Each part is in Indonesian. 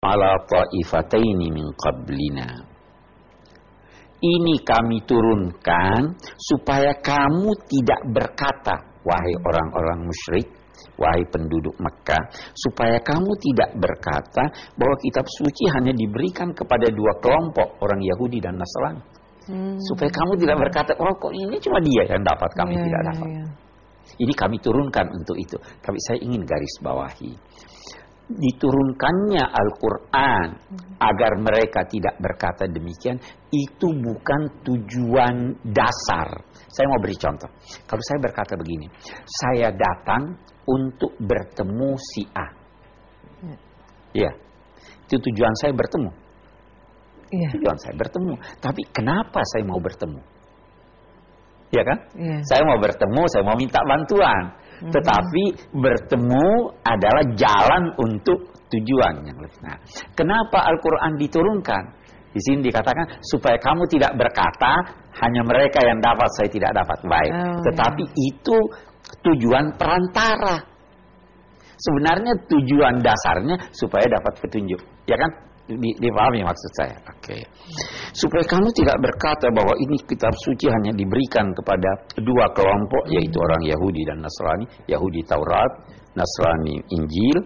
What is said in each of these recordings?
ala ta'ifataini min qablina. Ini kami turunkan supaya kamu tidak berkata, wahai orang-orang musyrik, wahai penduduk Mekah, supaya kamu tidak berkata bahwa kitab suci hanya diberikan kepada dua kelompok, orang Yahudi dan Nasrani. Supaya kamu tidak berkata, oh kok ini cuma dia yang dapat, kami tidak dapat. Ini kami turunkan untuk itu. Tapi saya ingin garis bawahi, diturunkannya Al-Quran agar mereka tidak berkata demikian, itu bukan tujuan dasar. Saya mau beri contoh. Kalau saya berkata begini, saya datang untuk bertemu si A. Ya, itu tujuan saya bertemu. Tujuan saya bertemu. Tapi kenapa saya mau bertemu? Ya kan? Saya mau bertemu, saya mau minta bantuan. Tetapi bertemu adalah jalan untuk tujuan yang lebih. Nah, kenapa Al-Quran diturunkan? Di sini dikatakan supaya kamu tidak berkata hanya mereka yang dapat, saya tidak dapat. Baik. Tetapi itu tujuan perantara. Sebenarnya tujuan dasarnya supaya dapat petunjuk. Ya kan? Dipahami maksud saya. Oke. Supaya kamu tidak berkata bahwa ini kitab suci hanya diberikan kepada dua kelompok, yaitu orang Yahudi dan Nasrani. Yahudi Taurat, Nasrani Injil,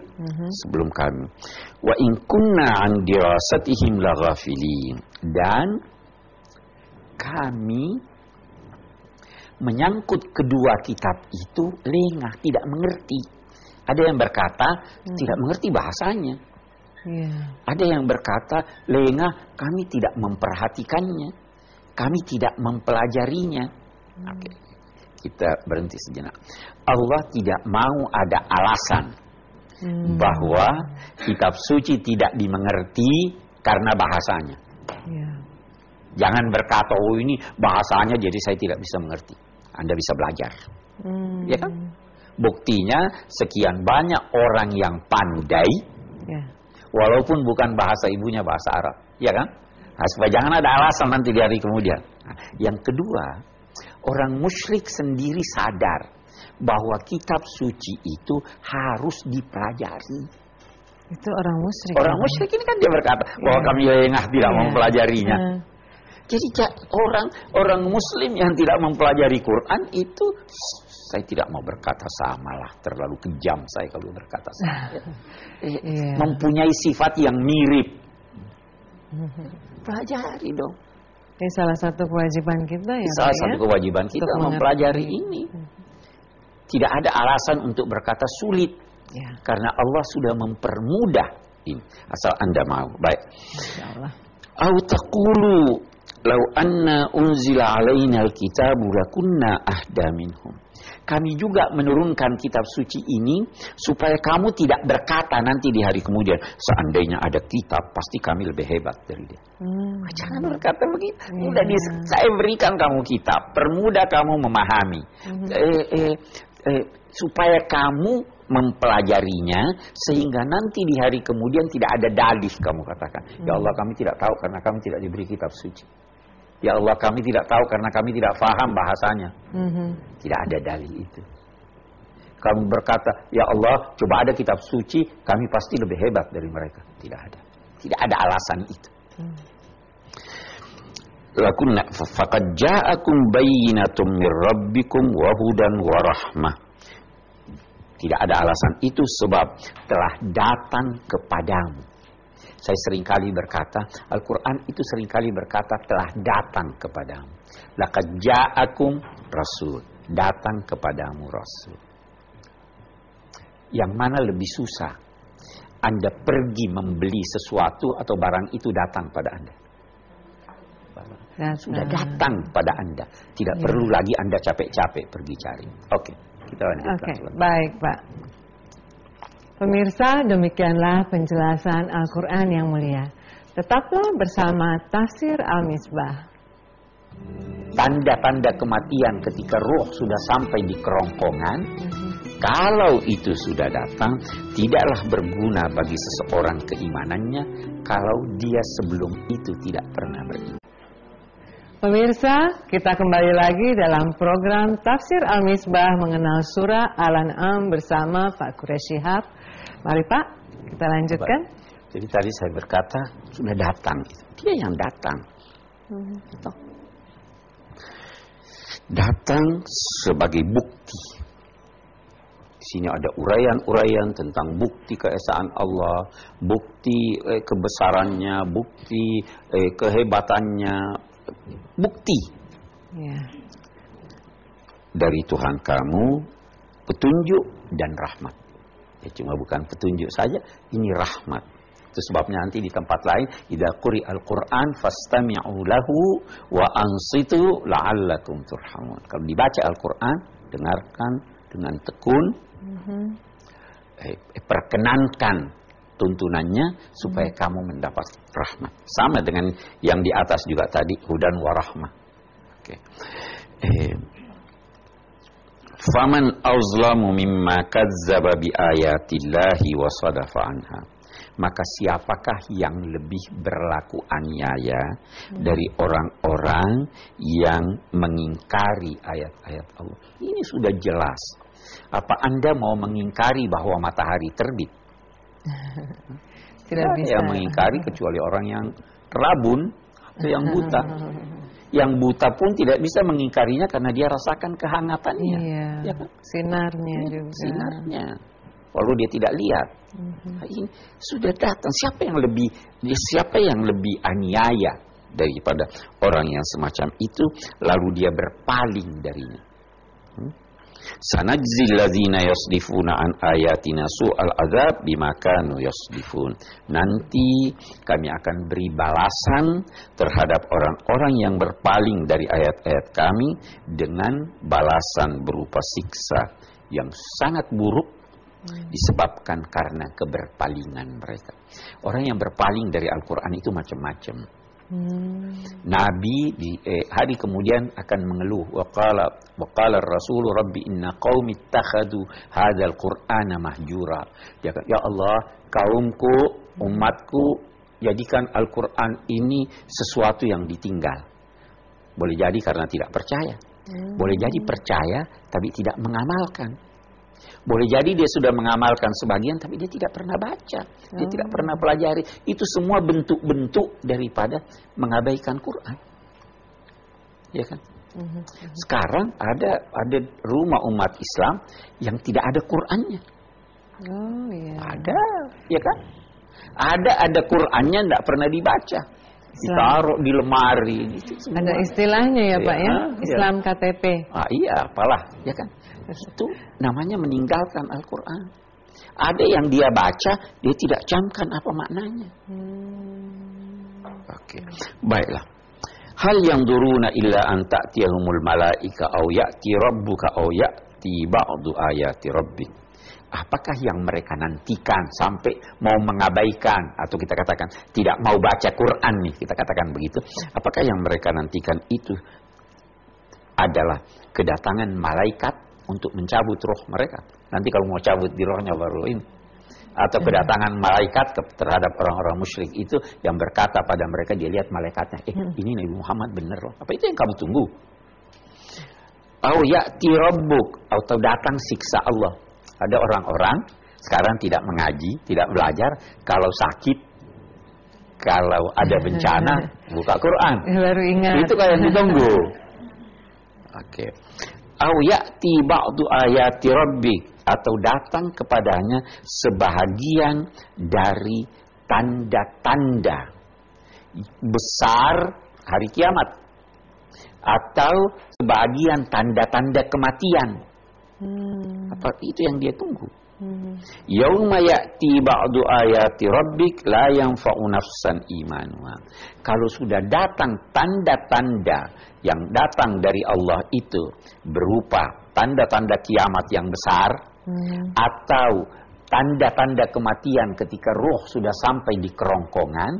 sebelum kami. Wa in kunna an dirasatihim laghafilin. Dan kami menyangkut kedua kitab itu lengah, tidak mengerti. Ada yang berkata tidak mengerti bahasanya. Ada yang berkata lengah, kami tidak memperhatikannya, kami tidak mempelajarinya. Oke. Kita berhenti sejenak. Allah tidak mau ada alasan bahwa kitab suci tidak dimengerti karena bahasanya. Jangan berkata, oh ini bahasanya jadi saya tidak bisa mengerti. Anda bisa belajar. Ya kan? Buktinya sekian banyak orang yang pandai, walaupun bukan bahasa ibunya bahasa Arab, ya kan? Nah, supaya jangan ada alasan nanti di hari kemudian. Nah, yang kedua, orang musyrik sendiri sadar bahwa kitab suci itu harus dipelajari. Itu orang musyrik. Orang musyrik ini kan dia berkata bahwa kami lengah tidak mempelajarinya. Jadi orang Muslim yang tidak mempelajari Quran itu, saya tidak mau berkata sama lah, terlalu kejam saya kalau berkata sama. Mempunyai sifat yang mirip. Pelajari dong. Ini salah satu kewajiban kita ya. Salah satu kewajiban kita mempelajari ini. Tidak ada alasan untuk berkata sulit. Karena Allah sudah mempermudah ini. Asal Anda mau. Baik. Insyaallah. Au taqulu law anna unzila alaina alkitabu lakunna ahda minhum. Kami juga menurunkan kitab suci ini supaya kamu tidak berkata nanti di hari kemudian, seandainya ada kitab pasti kami lebih hebat dari dia. Jangan berkata begitu. Udah saya berikan kamu kitab, permudah kamu memahami, supaya kamu mempelajarinya sehingga nanti di hari kemudian tidak ada dalih kamu katakan, ya Allah kami tidak tahu karena kami tidak diberi kitab suci. Ya Allah kami tidak tahu karena kami tidak faham bahasanya. Tidak ada dalih itu. Kamu berkata, ya Allah coba ada kitab suci, kami pasti lebih hebat dari mereka. Tidak ada. Tidak ada alasan itu. Lakunna faqad ja'akum bayyinatun mir rabbikum wa hudan wa rahmah. Tidak ada alasan itu sebab telah datang kepadamu. Saya seringkali berkata, Al-Quran itu seringkali berkata telah datang kepadamu. Laqad ja'akum rasul. Datang kepadamu rasul. Yang mana lebih susah? Anda pergi membeli sesuatu atau barang itu datang pada Anda? Sudah datang pada Anda. Tidak perlu lagi Anda capek-capek pergi cari. Oke, kita lanjutkan. Baik Pak. Pemirsa, demikianlah penjelasan Al-Quran yang mulia. Tetaplah bersama Tafsir Al-Misbah. Tanda-tanda kematian ketika ruh sudah sampai di kerongkongan, kalau itu sudah datang, tidaklah berguna bagi seseorang keimanannya kalau dia sebelum itu tidak pernah beriman. Pemirsa, kita kembali lagi dalam program Tafsir Al-Misbah mengenal surah Al-An'am bersama Pak Quraish Shihab. Mari Pak, kita lanjutkan. Jadi tadi saya berkata sudah datang, dia yang datang. Datang sebagai bukti. Di sini ada uraian-uraian tentang bukti keesaan Allah, bukti kebesarannya, bukti kehebatannya, bukti dari Tuhan kamu, petunjuk dan rahmat. Ya, cuma bukan petunjuk saja, ini rahmat. Itu sebabnya nanti di tempat lain, idza quri'al Qur'an fastami'u lahu wa ansitu la'allakum turhamun. Kalau dibaca Al-Qur'an, dengarkan dengan tekun, perkenankan tuntunannya supaya kamu mendapat rahmat. Sama dengan yang di atas juga tadi, hudan wa rahmah. Oke. Faman azlamu mimma kazzaba bi ayatillahi wa sadafa anha. Maka siapakah yang lebih berlaku aniaya dari orang-orang yang mengingkari ayat-ayat Allah? Ini sudah jelas. Apa Anda mau mengingkari bahwa matahari terbit? Tidak bisa. Yang mengingkari kecuali orang yang rabun atau yang buta. Yang buta pun tidak bisa mengingkarinya karena dia rasakan kehangatannya. Iya. Ya kan? Sinarnya juga. Sinarnya. Walau dia tidak lihat. Ini sudah datang. Siapa yang lebih aniaya daripada orang yang semacam itu, lalu dia berpaling darinya. Sanajzil ladzina yasdifuna an ayatina su'al adzab bima kanu yasdifun. Nanti kami akan beri balasan terhadap orang-orang yang berpaling dari ayat-ayat kami dengan balasan berupa siksa yang sangat buruk disebabkan karena keberpalingan mereka. Orang yang berpaling dari Al-Quran itu macam-macam. Nabi di hari kemudian akan mengeluh. Waqala ar-rasul rabbi inna qaumi ittakhadu hadzal qur'ana mahjura. Dia kata, ya Allah, kaumku, umatku jadikan Al-Quran ini sesuatu yang ditinggal. Boleh jadi karena tidak percaya. Boleh jadi percaya tapi tidak mengamalkan. Boleh jadi dia sudah mengamalkan sebagian tapi dia tidak pernah baca, dia tidak pernah pelajari. Itu semua bentuk-bentuk daripada mengabaikan Quran. Ya kan? Sekarang ada rumah umat Islam yang tidak ada Qurannya. Oh iya. Ada, ya kan? Ada Qurannya tidak pernah dibaca. Ditaruh di lemari. Ada istilahnya ya Pak ya? Islam ya. KTP. Iya, apalah, ya kan? Itu namanya meninggalkan Al-Quran. Ada yang dia baca, dia tidak camkan apa maknanya. Oke, baiklah. Hal yang duruna illa an ta'tiyahumul malaika au ya'ti rabbuka au ya'ti ba'du ayati rabbik. Apakah yang mereka nantikan sampai mau mengabaikan atau kita katakan tidak mau baca Quran nih, kita katakan begitu. Apakah yang mereka nantikan itu adalah kedatangan malaikat untuk mencabut roh mereka? Nanti kalau mau cabut di rohnya baru ini. Atau kedatangan malaikat terhadap orang-orang musyrik itu yang berkata pada mereka, dia lihat malaikatnya, ini Nabi Muhammad benar loh. Apa itu yang kamu tunggu? Au ya'ti rabbuk, atau datang siksa Allah. Ada orang-orang sekarang tidak mengaji, tidak belajar, kalau sakit, kalau ada bencana, buka Quran. Baru ingat. Itu kayak yang ditunggu. Oke. Au ya'ti ba'du ayati rabbik, atau datang kepadanya sebahagian dari tanda-tanda besar hari kiamat, atau sebahagian tanda-tanda kematian. Apa itu yang dia tunggu? Yauma ya'ti ba'du ayati rabbik la yanfa'u nafsan imanuha. Kalau sudah datang tanda-tanda yang datang dari Allah itu berupa tanda-tanda kiamat yang besar, atau tanda-tanda kematian ketika roh sudah sampai di kerongkongan,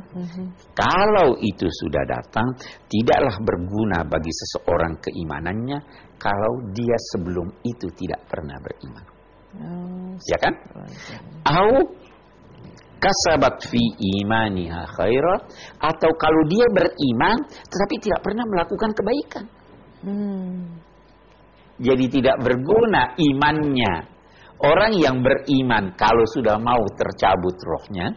kalau itu sudah datang, tidaklah berguna bagi seseorang keimanannya kalau dia sebelum itu tidak pernah beriman. Ya kan? Au kasabat fi imaniha khaira, atau kalau dia beriman tetapi tidak pernah melakukan kebaikan. Jadi tidak berguna imannya. Orang yang beriman kalau sudah mau tercabut rohnya,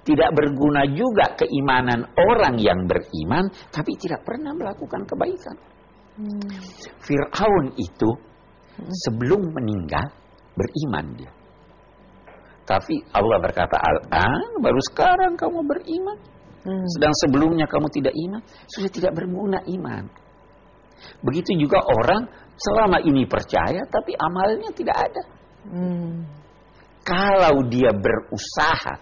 Tidak berguna juga keimanan orang yang beriman, tapi tidak pernah melakukan kebaikan. Fir'aun itu sebelum meninggal beriman dia. Tapi Allah berkata, al-an, baru sekarang kamu beriman. Sedang sebelumnya kamu tidak iman, sudah tidak berguna iman. Begitu juga orang selama ini percaya, tapi amalnya tidak ada. Kalau dia berusaha,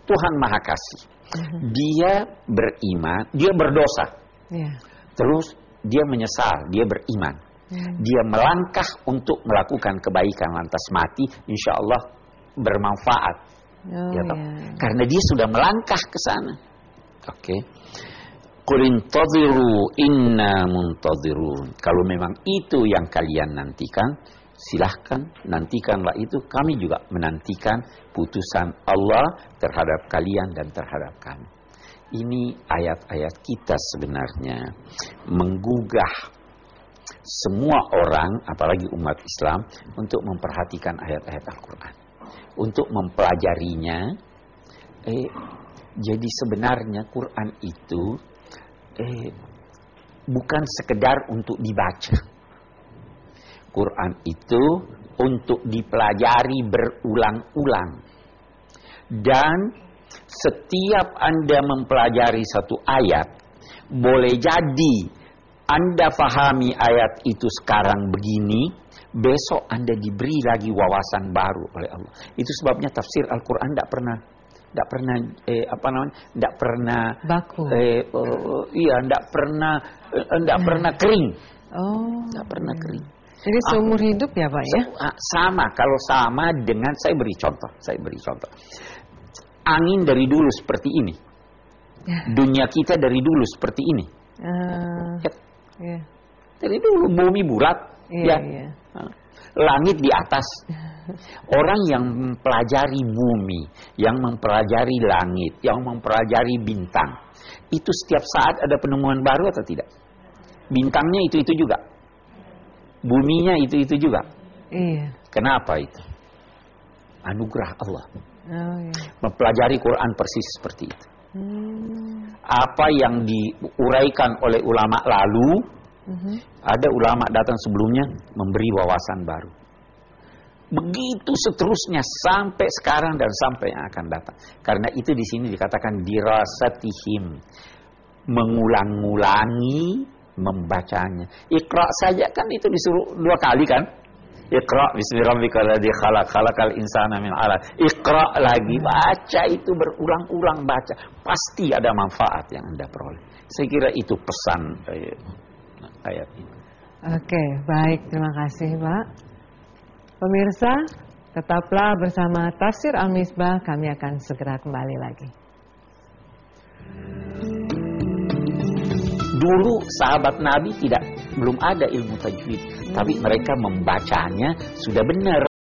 Tuhan Maha Kasih, dia beriman, dia berdosa. Terus dia menyesal, dia beriman. Dia melangkah untuk melakukan kebaikan lantas mati, insya Allah bermanfaat. Karena dia sudah melangkah ke sana. Qul intadhiru inna muntadhirun. Kalau memang itu yang kalian nantikan, silahkan nantikanlah itu. Kami juga menantikan putusan Allah terhadap kalian dan terhadap kami. Ini ayat-ayat kita sebenarnya menggugah semua orang, apalagi umat Islam, untuk memperhatikan ayat-ayat Al-Quran, untuk mempelajarinya. Jadi sebenarnya Quran itu bukan sekedar untuk dibaca. Quran itu untuk dipelajari berulang-ulang. Dan setiap Anda mempelajari satu ayat, boleh jadi Anda fahami ayat itu sekarang begini, besok Anda diberi lagi wawasan baru oleh Allah. Itu sebabnya tafsir Al-Quran tidak pernah baku. Tidak pernah kering. Tidak pernah kering. Jadi seumur hidup ya Pak ya? Sama, kalau sama dengan, saya beri contoh. Angin dari dulu seperti ini. Dunia kita dari dulu seperti ini. Dari dulu bumi bulat. Langit di atas. Orang yang mempelajari bumi, yang mempelajari langit, yang mempelajari bintang, itu setiap saat ada penemuan baru atau tidak? Bintangnya itu juga, buminya itu juga. Kenapa itu? Anugerah Allah. Mempelajari Quran persis seperti itu. Apa yang diuraikan oleh ulama lalu, ada ulama datang sebelumnya memberi wawasan baru. Begitu seterusnya sampai sekarang dan sampai yang akan datang. Karena itu di sini dikatakan dirasatihim, mengulang-ulangi membacanya. Iqra saja kan itu disuruh 2 kali kan? Iqra bismi rabbikal ladzi khalaq, khalaqal insana min 'alaq. Iqra lagi, baca itu berulang-ulang baca. Pasti ada manfaat yang Anda peroleh. Saya kira itu pesan ayat ini. Oke, baik, terima kasih Pak. Pemirsa, tetaplah bersama Tafsir Al-Misbah, kami akan segera kembali lagi. Dulu sahabat Nabi belum ada ilmu tajwid, tapi mereka membacanya sudah benar.